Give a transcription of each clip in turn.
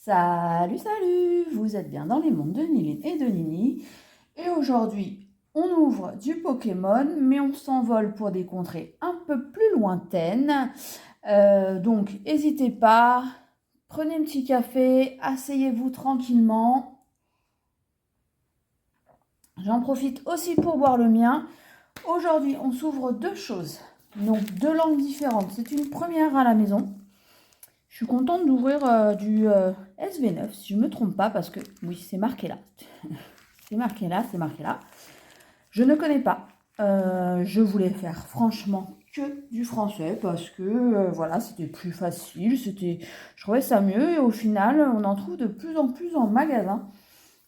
Salut, salut! Vous êtes bien dans les mondes de Niline et de Nini. Et aujourd'hui, on ouvre du Pokémon, mais on s'envole pour des contrées un peu plus lointaines. Donc, n'hésitez pas, prenez un petit café, asseyez-vous tranquillement. J'en profite aussi pour boire le mien. Aujourd'hui, on s'ouvre deux choses, donc deux langues différentes. C'est une première à la maison. Je suis contente d'ouvrir du SV9, si je ne me trompe pas, parce que oui, c'est marqué là. C'est marqué là, c'est marqué là. Je ne connais pas. Je voulais faire franchement que du français parce que voilà, c'était plus facile, je trouvais ça mieux et au final, on en trouve de plus en plus en magasin.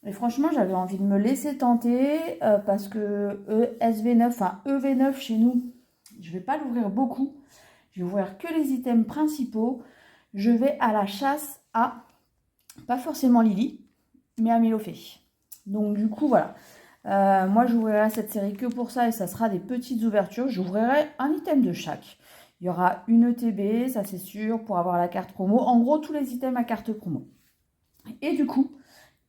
Et franchement, j'avais envie de me laisser tenter parce que SV9, enfin EV9 chez nous, je ne vais pas l'ouvrir beaucoup. Je vais ouvrir que les items principaux. Je vais à la chasse à, pas forcément Lily, mais à Milophée. Donc du coup, voilà. Moi, j'ouvrirai cette série que pour ça et ça sera des petites ouvertures. J'ouvrirai un item de chaque. Il y aura une ETB, ça c'est sûr, pour avoir la carte promo. En gros, tous les items à carte promo. Et du coup,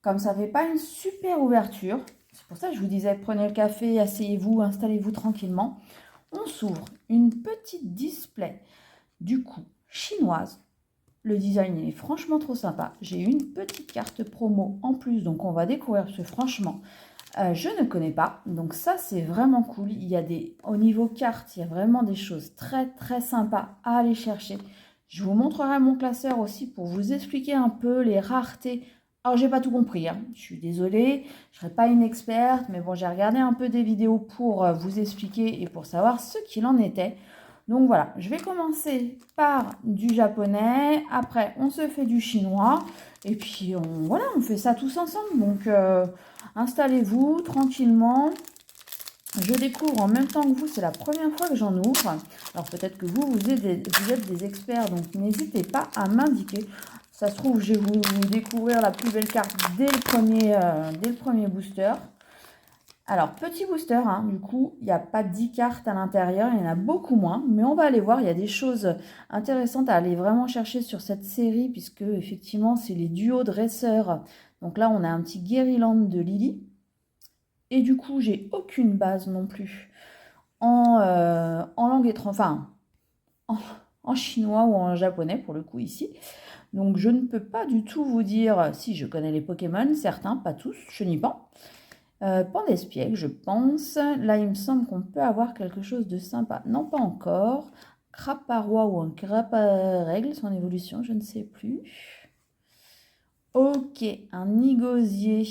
comme ça ne fait pas une super ouverture, c'est pour ça que je vous disais, prenez le café, asseyez-vous, installez-vous tranquillement. On s'ouvre une petite display, du coup, chinoise. Le design il est franchement trop sympa. J'ai une petite carte promo en plus, donc on va découvrir parce que franchement, je ne connais pas. Donc ça, c'est vraiment cool. Il y a au niveau carte, il y a vraiment des choses très très sympas à aller chercher. Je vous montrerai mon classeur aussi pour vous expliquer un peu les raretés. Alors, j'ai pas tout compris, hein. Je suis désolée, je ne serai pas une experte, mais bon, j'ai regardé un peu des vidéos pour vous expliquer et pour savoir ce qu'il en était. Donc voilà, je vais commencer par du japonais, après on se fait du chinois, et puis voilà, on fait ça tous ensemble. Donc installez-vous tranquillement. Je découvre en même temps que vous, c'est la première fois que j'en ouvre. Alors peut-être que vous êtes des experts, donc n'hésitez pas à m'indiquer. Ça se trouve, je vais vous découvrir la plus belle carte dès le premier booster. Alors, petit booster, hein, du coup, il n'y a pas 10 cartes à l'intérieur, il y en a beaucoup moins, mais on va aller voir, il y a des choses intéressantes à aller vraiment chercher sur cette série, puisque effectivement, c'est les duos dresseurs. Donc là, on a un petit Guériland de Lily, et du coup, j'ai aucune base non plus en langue étrangère, enfin, en chinois ou en japonais pour le coup ici. Donc, je ne peux pas du tout vous dire si je connais les Pokémon, certains, pas tous, Chenipan. Pandespiègle, je pense. Là, il me semble qu'on peut avoir quelque chose de sympa. Non, pas encore. Craparois ou un Craparaigle, son évolution, je ne sais plus. Ok, un Igosier,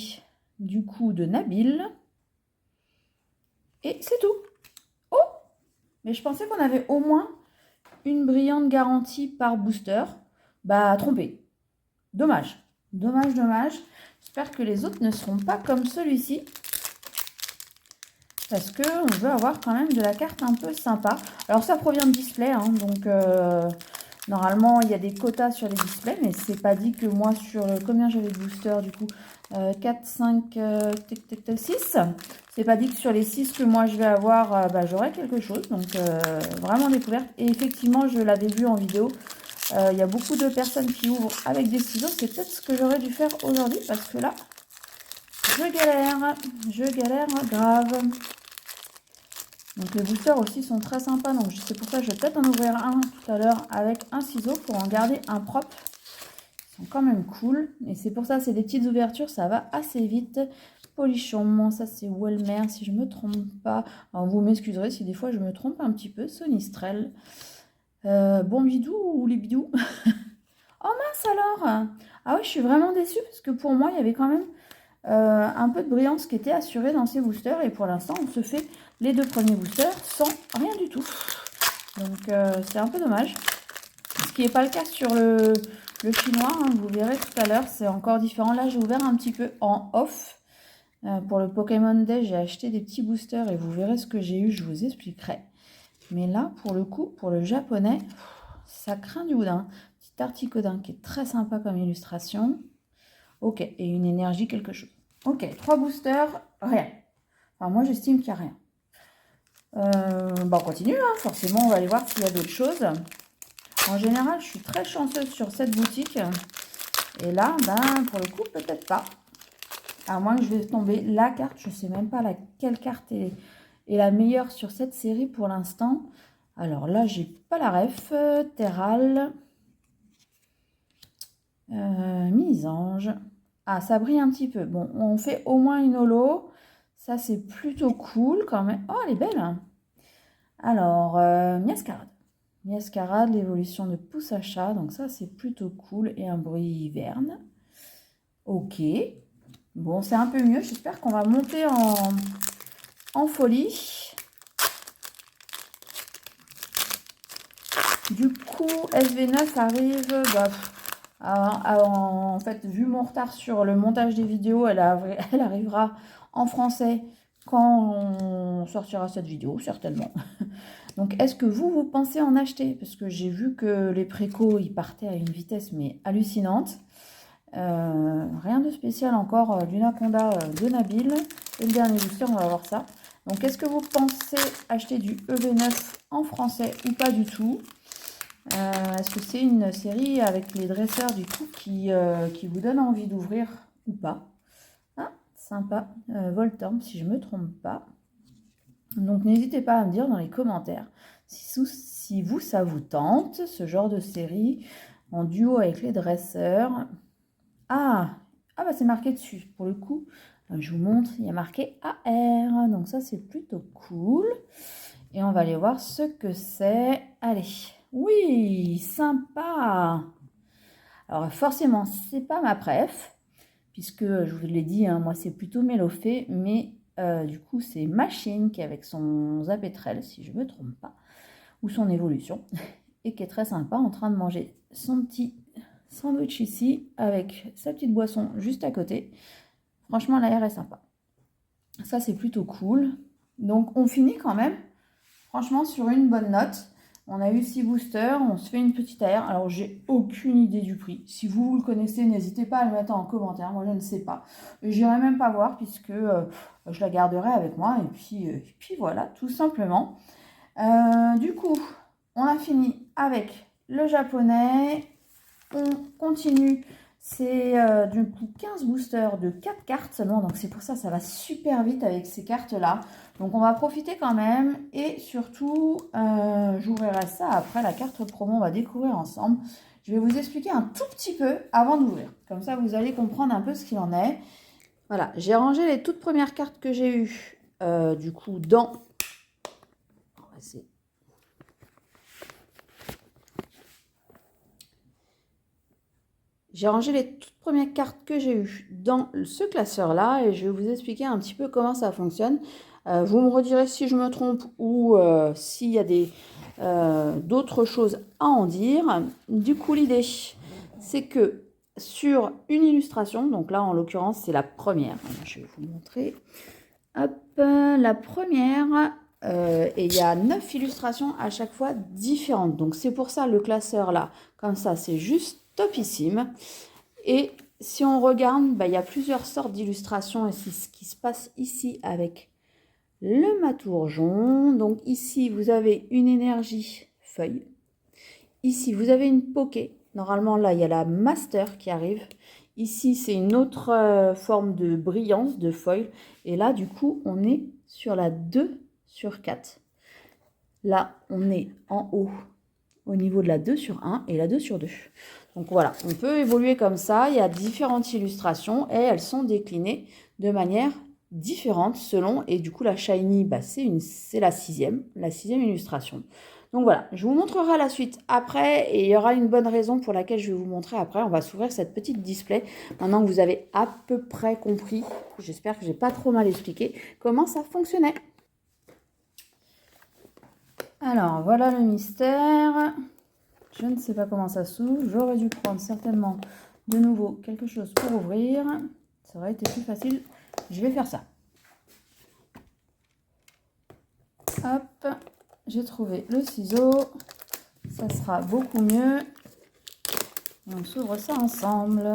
du coup, de Nabil. Et c'est tout. Oh, mais je pensais qu'on avait au moins une brillante garantie par booster. Bah, trompé. Dommage. Dommage, dommage. J'espère que les autres ne seront pas comme celui-ci. Parce qu'on veut avoir quand même de la carte un peu sympa. Alors ça provient de display, hein, donc normalement il y a des quotas sur les displays, mais c'est pas dit que moi sur combien j'avais de boosters du coup 4, 5, 6. C'est pas dit que sur les 6 que moi je vais avoir, j'aurai quelque chose. Donc vraiment découverte. Et effectivement, je l'avais vu en vidéo. Il y a beaucoup de personnes qui ouvrent avec des ciseaux. C'est peut-être ce que j'aurais dû faire aujourd'hui parce que là, je galère grave. Donc les boosters aussi sont très sympas, donc c'est pour ça que je vais peut-être en ouvrir un tout à l'heure avec un ciseau pour en garder un propre. Ils sont quand même cool, et c'est pour ça, c'est des petites ouvertures, ça va assez vite. Polichon, ça c'est Welmer si je ne me trompe pas. Alors vous m'excuserez si des fois je me trompe un petit peu. Sonistrel. Bon bidou ou les bidous. Oh mince alors. Ah oui, je suis vraiment déçue parce que pour moi il y avait quand même un peu de brillance qui était assurée dans ces boosters, et pour l'instant on se fait les deux premiers boosters sans rien du tout, donc c'est un peu dommage, ce qui n'est pas le cas sur le chinois, hein, vous verrez tout à l'heure, c'est encore différent. Là j'ai ouvert un petit peu en off pour le Pokémon Day, j'ai acheté des petits boosters et vous verrez ce que j'ai eu, je vous expliquerai. Mais là pour le coup, pour le japonais, ça craint du boudin. Petit Articodin qui est très sympa comme illustration. Ok, et une énergie quelque chose. Ok, 3 boosters, rien. Enfin, moi, j'estime qu'il n'y a rien. On continue, hein. Forcément, on va aller voir s'il y a d'autres choses. En général, je suis très chanceuse sur cette boutique. Et là, ben, pour le coup, peut-être pas. À moins que je vais tomber la carte. Je ne sais même pas quelle carte est la meilleure sur cette série pour l'instant. Alors là, j'ai pas la ref. Terral. Misange. Ah, ça brille un petit peu. Bon, on fait au moins une holo. Ça, c'est plutôt cool quand même. Oh, elle est belle, hein. Alors, Miascarade. Miascarade, l'évolution de pouce à chat. Donc ça, c'est plutôt cool. Et un bruit hiverne. Ok. Bon, c'est un peu mieux. J'espère qu'on va monter en folie. Du coup, SV9 arrive... Bah, en fait, vu mon retard sur le montage des vidéos, elle arrivera en français quand on sortira cette vidéo, certainement. Donc, est-ce que vous pensez en acheter? Parce que j'ai vu que les précos, ils partaient à une vitesse, mais hallucinante. Rien de spécial encore, l'Unaconda de Nabil. Et le dernier booster, on va voir ça. Donc, est-ce que vous pensez acheter du EV9 en français ou pas du tout? Est-ce que c'est une série avec les dresseurs du coup qui vous donne envie d'ouvrir ou pas? Ah, sympa. Voltorb, si je ne me trompe pas. Donc n'hésitez pas à me dire dans les commentaires si vous, ça vous tente, ce genre de série en duo avec les dresseurs. Ah bah c'est marqué dessus. Pour le coup, je vous montre, il y a marqué AR. Donc ça, c'est plutôt cool. Et on va aller voir ce que c'est. Allez. Oui, sympa. Alors forcément, c'est pas ma préf, puisque je vous l'ai dit, hein, moi c'est plutôt Mélofée, mais du coup c'est Machine qui est avec son Zapetrel, si je ne me trompe pas, ou son évolution, et qui est très sympa en train de manger son petit sandwich ici, avec sa petite boisson juste à côté. Franchement, l'air est sympa. Ça, c'est plutôt cool. Donc on finit quand même, franchement, sur une bonne note. On a eu 6 boosters, on se fait une petite AR. Alors, j'ai aucune idée du prix. Si vous le connaissez, n'hésitez pas à le mettre en commentaire. Moi, je ne sais pas. J'irai même pas voir puisque je la garderai avec moi. Et puis voilà, tout simplement. Du coup, on a fini avec le japonais. On continue. C'est du coup 15 boosters de 4 cartes seulement. Donc, c'est pour ça, ça va super vite avec ces cartes-là. Donc, on va profiter quand même. Et surtout, j'ouvrirai ça après la carte promo. On va découvrir ensemble. Je vais vous expliquer un tout petit peu avant d'ouvrir. Comme ça, vous allez comprendre un peu ce qu'il en est. Voilà, j'ai rangé les toutes premières cartes que j'ai eues, du coup, dans... J'ai rangé les toutes premières cartes que j'ai eues dans ce classeur-là et je vais vous expliquer un petit peu comment ça fonctionne. Vous me redirez si je me trompe ou s'il y a d'autres choses à en dire. Du coup, l'idée, c'est que sur une illustration, donc là, en l'occurrence, c'est la première. Je vais vous montrer. Hop, la première, et il y a 9 illustrations à chaque fois différentes. Donc, c'est pour ça le classeur-là, comme ça, c'est juste topissime. Et si on regarde, bah, il y a plusieurs sortes d'illustrations et c'est ce qui se passe ici avec le Matourjon. Donc ici, vous avez une énergie feuille. Ici, vous avez une poké. Normalement, là, il y a la master qui arrive. Ici, c'est une autre forme de brillance de foil. Et là, du coup, on est sur la 2 sur 4. Là, on est en haut au niveau de la 2 sur 1 et la 2 sur 2. Donc voilà, on peut évoluer comme ça. Il y a différentes illustrations et elles sont déclinées de manière différente selon. Et du coup, la shiny, bah, c'est la sixième illustration. Donc voilà, je vous montrerai la suite après et il y aura une bonne raison pour laquelle je vais vous montrer après. On va s'ouvrir cette petite display. Maintenant que vous avez à peu près compris, j'espère que je n'ai pas trop mal expliqué comment ça fonctionnait. Alors, voilà le mystère. Je ne sais pas comment ça s'ouvre. J'aurais dû prendre certainement de nouveau quelque chose pour ouvrir. Ça aurait été plus facile. Je vais faire ça. Hop, j'ai trouvé le ciseau. Ça sera beaucoup mieux. On s'ouvre ça ensemble.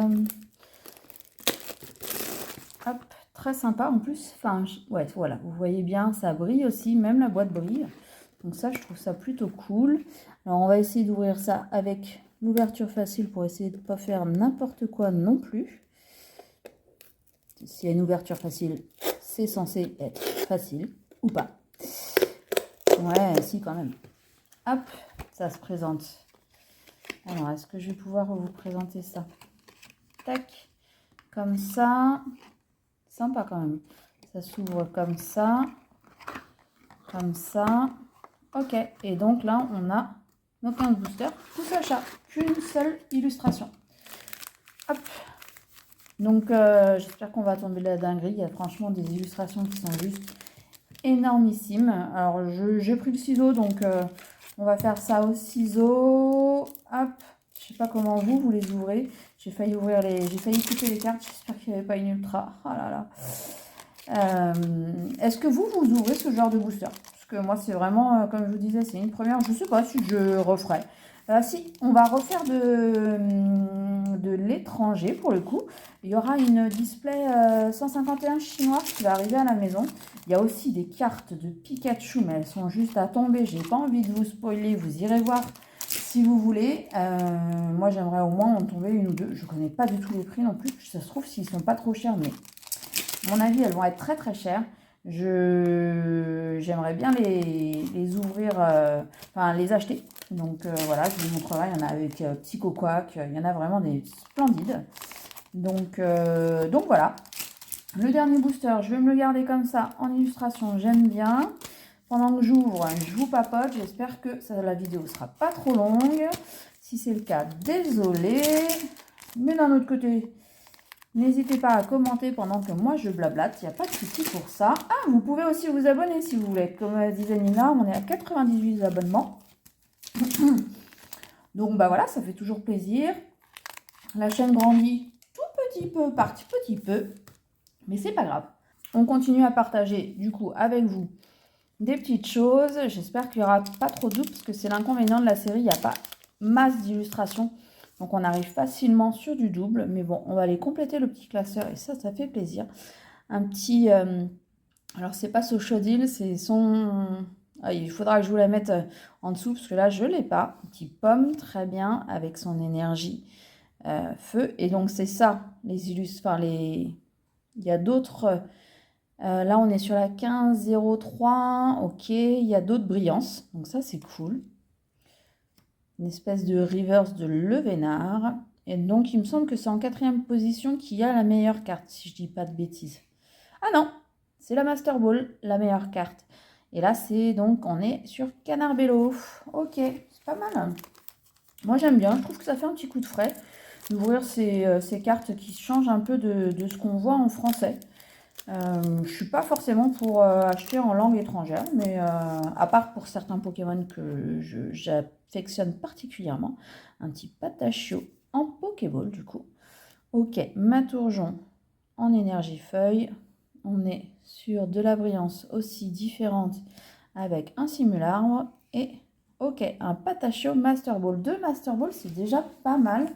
Hop, très sympa en plus. Enfin, ouais, voilà, vous voyez bien, ça brille aussi. Même la boîte brille. Donc ça, je trouve ça plutôt cool. Alors, on va essayer d'ouvrir ça avec l'ouverture facile pour essayer de ne pas faire n'importe quoi non plus. S'il y a une ouverture facile, c'est censé être facile ou pas. Ouais, si quand même. Hop, ça se présente. Alors, est-ce que je vais pouvoir vous présenter ça? Tac, comme ça. Sympa quand même. Ça s'ouvre comme ça. Comme ça. Ok, et donc là, on a nos 15 boosters. Tous achats, qu'une seule illustration. Hop. Donc, j'espère qu'on va tomber de la dinguerie. Il y a franchement des illustrations qui sont juste énormissimes. Alors, j'ai pris le ciseau, donc on va faire ça au ciseau. Hop. Je sais pas comment vous les ouvrez. J'ai failli couper les cartes. J'espère qu'il n'y avait pas une ultra. Oh là là. Est-ce que vous ouvrez ce genre de booster? Parce que moi, c'est vraiment, comme je vous disais, c'est une première. Je sais pas si je referai. Si, on va refaire de l'étranger pour le coup. Il y aura une display 151 chinois qui va arriver à la maison. Il y a aussi des cartes de Pikachu, mais elles sont juste à tomber. J'ai pas envie de vous spoiler. Vous irez voir si vous voulez. Moi, j'aimerais au moins en tomber une ou deux. Je connais pas du tout les prix non plus. Ça se trouve s'ils sont pas trop chers, mais à mon avis, elles vont être très très chères. J'aimerais bien les ouvrir, enfin les acheter. Donc voilà, je vous montrerai. Il y en a avec Psycho Quack, il y en a vraiment des splendides. Donc voilà. Le dernier booster, je vais me le garder comme ça en illustration, j'aime bien. Pendant que j'ouvre, je vous papote. J'espère que la vidéo ne sera pas trop longue. Si c'est le cas, désolé. Mais d'un autre côté, n'hésitez pas à commenter pendant que moi je blablate, il n'y a pas de souci pour ça. Ah, vous pouvez aussi vous abonner si vous voulez. Comme disait Nina, on est à 98 abonnements. Donc bah voilà, ça fait toujours plaisir. La chaîne grandit tout petit peu par petit peu, mais c'est pas grave. On continue à partager du coup avec vous des petites choses. J'espère qu'il n'y aura pas trop de doutes parce que c'est l'inconvénient de la série, il n'y a pas masse d'illustrations. Donc on arrive facilement sur du double, mais bon, on va aller compléter le petit classeur et ça fait plaisir. Un petit, alors c'est pas Sochodil, c'est son, ah, il faudra que je vous la mette en dessous parce que là je l'ai pas. Un petit pomme, très bien, avec son énergie feu. Et donc c'est ça, les illustres, enfin il y a d'autres, là on est sur la 1503, ok, il y a d'autres brillances, donc ça c'est cool. Une espèce de reverse de Levénard. Et donc, il me semble que c'est en 4e position qu'il y a la meilleure carte, si je dis pas de bêtises. Ah non, c'est la Master Ball, la meilleure carte. Et là, c'est donc, on est sur Canarbello. Ok, c'est pas mal. Moi, j'aime bien. Je trouve que ça fait un petit coup de frais d'ouvrir ces cartes qui changent un peu de ce qu'on voit en français. Je suis pas forcément pour acheter en langue étrangère, mais à part pour certains Pokémon que j'affectionne particulièrement, un petit Patachio en Pokéball du coup. Ok, Maturgeon en énergie feuille. On est sur de la brillance aussi différente avec un Simularbre et ok, un Patachio Master Ball. 2 Master Ball, c'est déjà pas mal.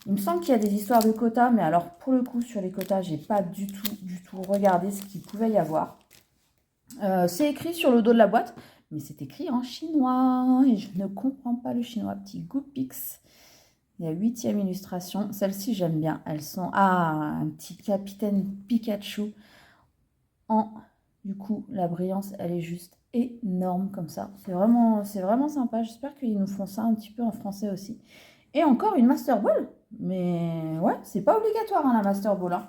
Il me semble qu'il y a des histoires de quotas, mais alors pour le coup, sur les quotas, j'ai pas du tout regardé ce qu'il pouvait y avoir. C'est écrit sur le dos de la boîte, mais c'est écrit en chinois et je ne comprends pas le chinois. Petit Goopix. Il y a 8e illustration. Celle-ci, j'aime bien. Elles sont... Ah, un petit capitaine Pikachu. Du coup, la brillance, elle est juste énorme comme ça. C'est vraiment sympa. J'espère qu'ils nous font ça un petit peu en français aussi. Et encore une Master Ball. Mais ouais, c'est pas obligatoire hein, la Master Ball. Hein.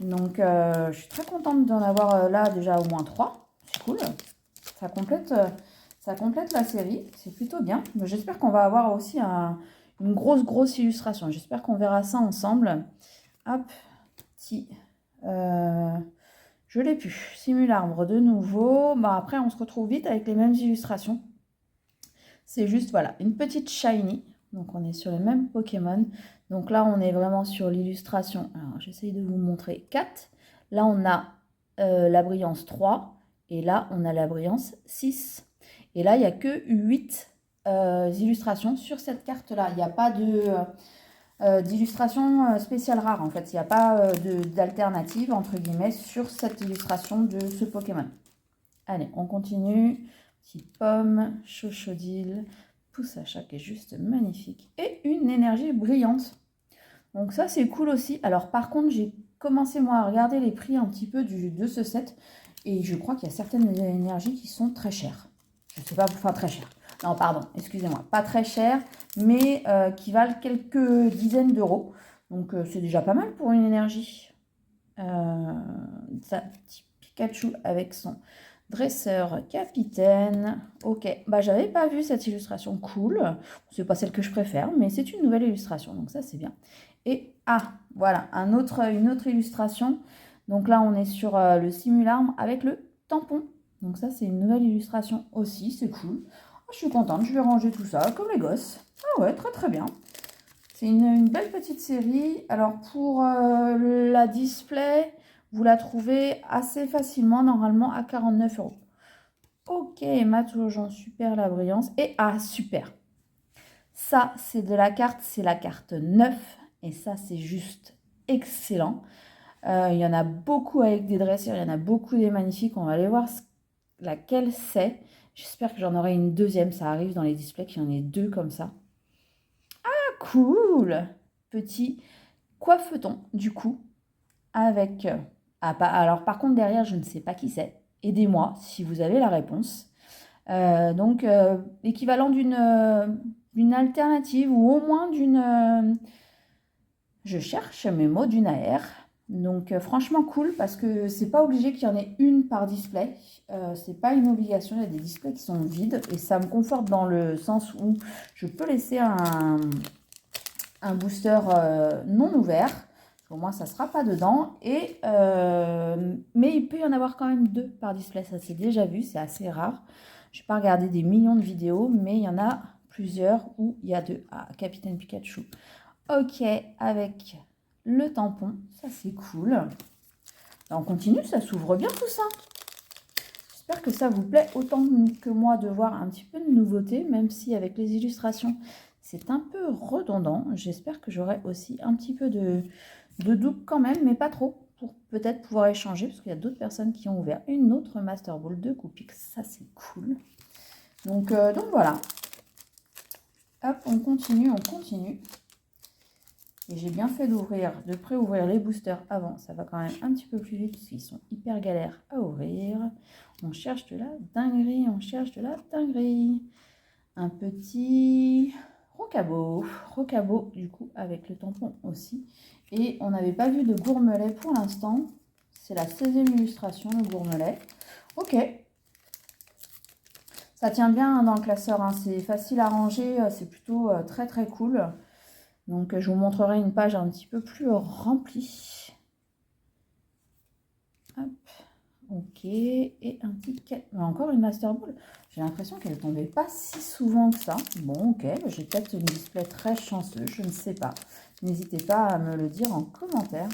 Donc, je suis très contente d'en avoir là déjà au moins 3. C'est cool. Ça complète la série. C'est plutôt bien. J'espère qu'on va avoir aussi une grosse illustration. J'espère qu'on verra ça ensemble. Hop, petit... je l'ai pu. Simularbre de nouveau. Bah, après, on se retrouve vite avec les mêmes illustrations. C'est juste, voilà, une petite shiny. Donc, on est sur les mêmes Pokémon. Donc là, on est vraiment sur l'illustration. Alors, j'essaye de vous montrer 4. Là, on a la brillance 3. Et là, on a la brillance 6. Et là, il n'y a que 8 illustrations sur cette carte-là. Il n'y a pas d'illustration spéciale rare, en fait. Il n'y a pas d'alternative, entre guillemets, sur cette illustration de ce Pokémon. Allez, on continue. Petite pomme, Chochodile, pouce à chat qui est juste magnifique. Et une énergie brillante. Donc ça, c'est cool aussi. Alors par contre, j'ai commencé moi à regarder les prix un petit peu de ce set. Et je crois qu'il y a certaines énergies qui sont très chères. Je ne sais pas, enfin très chères. Non, pardon, excusez-moi. Pas très chères, mais qui valent quelques dizaines d'euros. Donc c'est déjà pas mal pour une énergie. Ça, petit Pikachu avec son dresseur capitaine. Ok, bah j'avais pas vu cette illustration cool. C'est pas celle que je préfère, mais c'est une nouvelle illustration, donc ça c'est bien. Et voilà, une autre illustration. Donc là on est sur le simularme avec le tampon. Donc ça c'est une nouvelle illustration aussi, c'est cool. Oh, je suis contente, je vais ranger tout ça comme les gosses. Ah ouais, très très bien. C'est une belle petite série. Alors pour la display, vous la trouvez assez facilement, normalement à 49 euros. Ok, Matoujon, super la brillance. Et super. Ça, c'est de la carte, c'est la carte 9. Et ça, c'est juste excellent. Il y en a beaucoup avec des dresseurs, il y en a beaucoup des magnifiques. On va aller voir laquelle c'est. J'espère que j'en aurai une deuxième. Ça arrive dans les displays qu'il y en ait deux comme ça. Cool! Petit coiffeton, du coup, avec... alors, par contre, derrière, je ne sais pas qui c'est. Aidez-moi si vous avez la réponse. Donc, l'équivalent d'une alternative ou au moins d'une... je cherche mes mots, d'une AR. Donc, franchement, cool parce que c'est pas obligé qu'il y en ait une par display. C'est pas une obligation. Il y a des displays qui sont vides et ça me conforte dans le sens où je peux laisser un booster non ouvert. Au moins, ça ne sera pas dedans. Mais il peut y en avoir quand même deux par display. Ça, c'est déjà vu. C'est assez rare. Je n'ai pas regardé des millions de vidéos, mais il y en a plusieurs où il y a deux. Ah, Capitaine Pikachu. Ok, avec le tampon. Ça, c'est cool. Là, on continue. Ça s'ouvre bien tout ça. J'espère que ça vous plaît autant que moi de voir un petit peu de nouveauté, même si avec les illustrations, c'est un peu redondant. J'espère que j'aurai aussi un petit peu de double quand même, mais pas trop, pour peut-être pouvoir échanger, parce qu'il y a d'autres personnes qui ont ouvert une autre Master Ball de Coupix. Ça, c'est cool. Donc voilà. Hop, on continue, on continue. Et j'ai bien fait de pré-ouvrir les boosters avant. Ça va quand même un petit peu plus vite, parce qu'ils sont hyper galères à ouvrir. On cherche de la dinguerie, on cherche de la dinguerie. Un petit rocabo du coup avec le tampon aussi. Et on n'avait pas vu de gourmelet pour l'instant. C'est la 16e illustration, le gourmelet. Ok. Ça tient bien dans le classeur, hein. C'est facile à ranger, c'est plutôt très très cool. Donc je vous montrerai une page un petit peu plus remplie. Hop. Ok, et un petit... Encore une Master Ball. J'ai l'impression qu'elle ne tombait pas si souvent que ça. Bon, ok, j'ai peut-être une display très chanceuse, je ne sais pas. N'hésitez pas à me le dire en commentaire.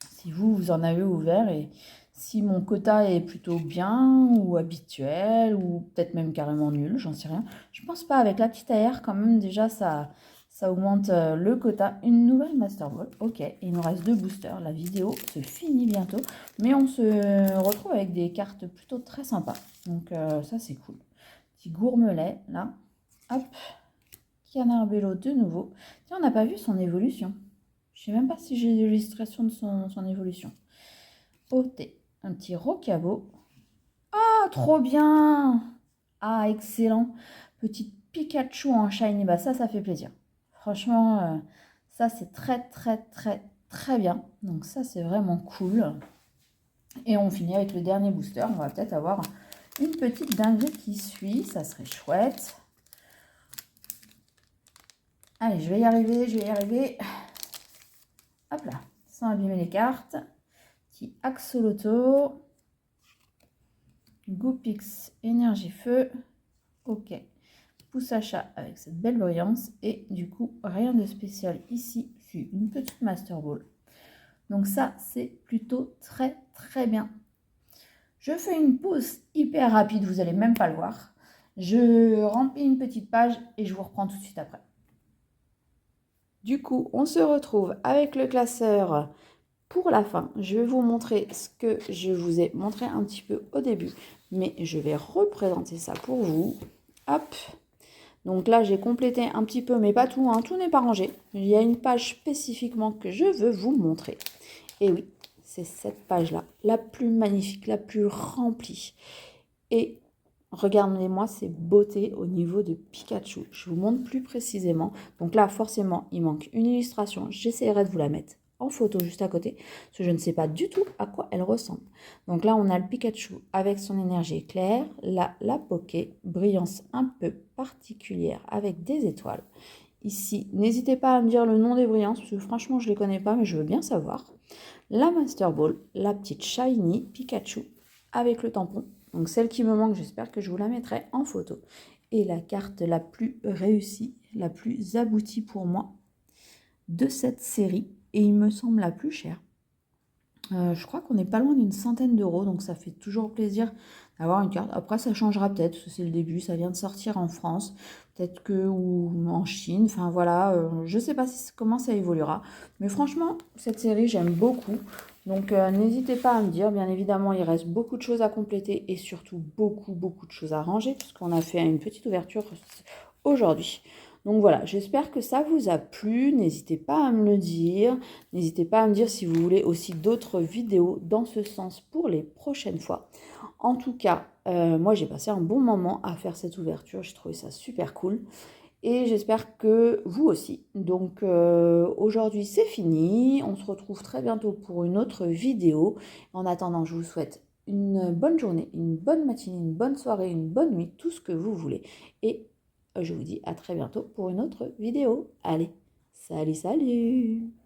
Si vous en avez ouvert et si mon quota est plutôt bien ou habituel ou peut-être même carrément nul, j'en sais rien. Je pense pas, avec la petite AR quand même, déjà ça augmente le quota. Une nouvelle Master Ball. Ok, il nous reste 2 boosters. La vidéo se finit bientôt. Mais on se retrouve avec des cartes plutôt très sympas. Donc ça, c'est cool. Petit gourmelet, là. Hop. Canard Bello de nouveau. Tiens, on n'a pas vu son évolution. Je ne sais même pas si j'ai l'illustration de son évolution. OT. Un petit rocabo. Ah, trop bien! Ah, excellent. Petit Pikachu en shiny. Bah ça fait plaisir. Franchement, ça c'est très très très très bien. Donc ça c'est vraiment cool. Et on finit avec le dernier booster. On va peut-être avoir une petite dinguerie qui suit. Ça serait chouette. Allez, je vais y arriver, je vais y arriver. Hop là, sans abîmer les cartes. Petit Axoloto. Goopix énergie feu. Ok. Pouce à chat avec cette belle brillance et du coup rien de spécial ici, c'est une petite Master Ball. Donc ça c'est plutôt très très bien. Je fais une pause hyper rapide, vous allez même pas le voir. Je remplis une petite page et je vous reprends tout de suite après. Du coup on se retrouve avec le classeur pour la fin. Je vais vous montrer ce que je vous ai montré un petit peu au début, mais je vais représenter ça pour vous. Hop. Donc là, j'ai complété un petit peu, mais pas tout, hein, tout n'est pas rangé. Il y a une page spécifiquement que je veux vous montrer. Et oui, c'est cette page-là, la plus magnifique, la plus remplie. Et regardez-moi ces beautés au niveau de Pikachu. Je vous montre plus précisément. Donc là, forcément, il manque une illustration. J'essaierai de vous la mettre en photo juste à côté, parce que je ne sais pas du tout à quoi elle ressemble. Donc là, on a le Pikachu avec son énergie éclair. Là, la Poké, brillance un peu particulière avec des étoiles. Ici, n'hésitez pas à me dire le nom des brillances, parce que franchement, je ne les connais pas, mais je veux bien savoir. La Master Ball, la petite Shiny Pikachu avec le tampon. Donc celle qui me manque, j'espère que je vous la mettrai en photo. Et la carte la plus réussie, la plus aboutie pour moi de cette série. Et il me semble la plus chère. Je crois qu'on n'est pas loin d'une centaine d'euros, donc ça fait toujours plaisir d'avoir une carte. Après, ça changera peut-être, parce que c'est le début, ça vient de sortir en France, peut-être que, ou en Chine, enfin voilà, je ne sais pas comment ça évoluera. Mais franchement, cette série, j'aime beaucoup. Donc n'hésitez pas à me dire, bien évidemment, il reste beaucoup de choses à compléter et surtout beaucoup de choses à ranger, puisqu'on a fait une petite ouverture aujourd'hui. Donc voilà, j'espère que ça vous a plu. N'hésitez pas à me le dire. N'hésitez pas à me dire si vous voulez aussi d'autres vidéos dans ce sens pour les prochaines fois. En tout cas, moi j'ai passé un bon moment à faire cette ouverture. J'ai trouvé ça super cool. Et j'espère que vous aussi. Donc aujourd'hui c'est fini. On se retrouve très bientôt pour une autre vidéo. En attendant, je vous souhaite une bonne journée, une bonne matinée, une bonne soirée, une bonne nuit, tout ce que vous voulez. Et je vous dis à très bientôt pour une autre vidéo. Allez, salut, salut!